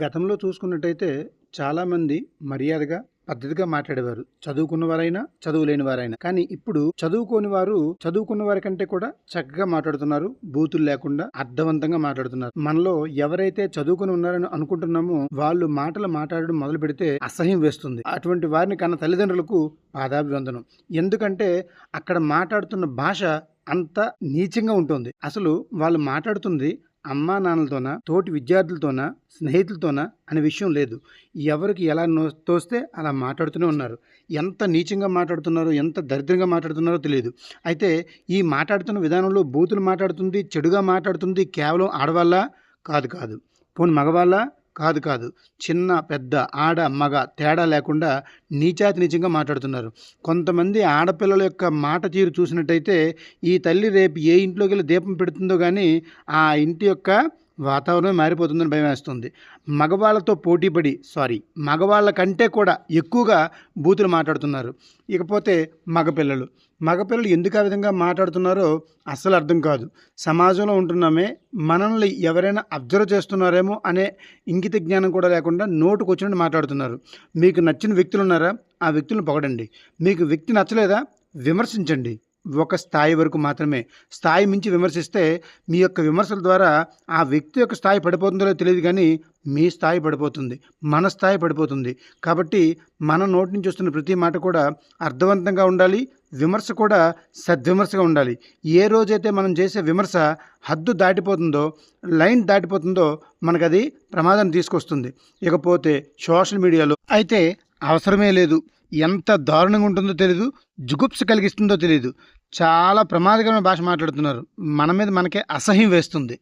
గతంలో చూసుకున్నట్టయితే చాలామంది మర్యాదగా, పద్ధతిగా మాట్లాడేవారు. చదువుకున్నవారైనా, చదువులేని వారైనా. కానీ ఇప్పుడు చదువుకోని వారు చదువుకున్న వారి కంటే కూడా చక్కగా మాట్లాడుతున్నారు. బూతులు లేకుండా అర్థవంతంగా మాట్లాడుతున్నారు. మనలో ఎవరైతే చదువుకుని ఉన్నారని అనుకుంటున్నామో వాళ్ళు మాటలు మాట్లాడడం మొదలు పెడితే అసహ్యం వేస్తుంది. అటువంటి వారిని కన్న తల్లిదండ్రులకు పాదాభివందనం. ఎందుకంటే అక్కడ మాట్లాడుతున్న భాష అంత నీచంగా ఉంటుంది. అసలు వాళ్ళు మాట్లాడుతుంది అమ్మా నాన్నలతోనా, తోటి విద్యార్థులతోనా, స్నేహితులతోనా అనే విషయం లేదు. ఎవరికి ఎలా తోస్తే అలా మాట్లాడుతూనే ఉన్నారు. ఎంత నీచంగా మాట్లాడుతున్నారో, ఎంత దరిద్రంగా మాట్లాడుతున్నారో తెలియదు. అయితే ఈ మాట్లాడుతున్న విధానంలో బూతులు మాట్లాడుతుంది, చెడుగా మాట్లాడుతుంది కేవలం ఆడవాళ్ళ? కాదు. పోనీ మగవాళ్ళ? కాదు. చిన్న, పెద్ద, ఆడ, మగ తేడా లేకుండా నీచాతి నీచంగా మాట్లాడుతున్నారు. కొంతమంది ఆడపిల్లల యొక్క మాట తీరు చూసినట్టయితే ఈ తల్లి రేపు ఏ ఇంట్లోకి వెళ్ళి దీపం పెడుతుందో కానీ ఆ ఇంటి యొక్క వాతావరణం మారిపోతుందని భయం వేస్తుంది. మగవాళ్ళ కంటే కూడా ఎక్కువగా బూతులు మాట్లాడుతున్నారు. ఇకపోతే మగపిల్లలు ఎందుకు ఆ విధంగా మాట్లాడుతున్నారో అస్సలు అర్థం కాదు. సమాజంలో ఉంటున్నామే, మనల్ని ఎవరైనా అబ్జర్వ్ చేస్తున్నారేమో అనే ఇంగిత జ్ఞానం కూడా లేకుండా నోటుకొచ్చినట్టు మాట్లాడుతున్నారు. మీకు నచ్చిన వ్యక్తులు ఉన్నారా? ఆ వ్యక్తులను పొగడండి. మీకు వ్యక్తి నచ్చలేదా? విమర్శించండి. ఒక స్థాయి వరకు మాత్రమే. స్థాయి మించి విమర్శిస్తే మీ యొక్క విమర్శల ద్వారా ఆ వ్యక్తి యొక్క స్థాయి పడిపోతుందో తెలియదు కానీ మీ స్థాయి పడిపోతుంది, మన స్థాయి పడిపోతుంది. కాబట్టి మన నోటి నుంచి వస్తున్న ప్రతి మాట కూడా అర్థవంతంగా ఉండాలి. విమర్శ కూడా సద్విమర్శగా ఉండాలి. ఏ రోజైతే మనం చేసే విమర్శ హద్దు దాటిపోతుందో, లైన్ దాటిపోతుందో మనకు అది ప్రమాదాన్ని తీసుకొస్తుంది. ఇకపోతే సోషల్ మీడియాలో అయితే అవసరమే లేదు. ఎంత దారుణంగా ఉంటుందో తెలీదు, జుగుప్స కలిగిస్తుందో తెలీదు. చాలా ప్రమాదకరమైన భాష మాట్లాడుతున్నారు. మన మీద మనకే అసహ్యం వేస్తుంది.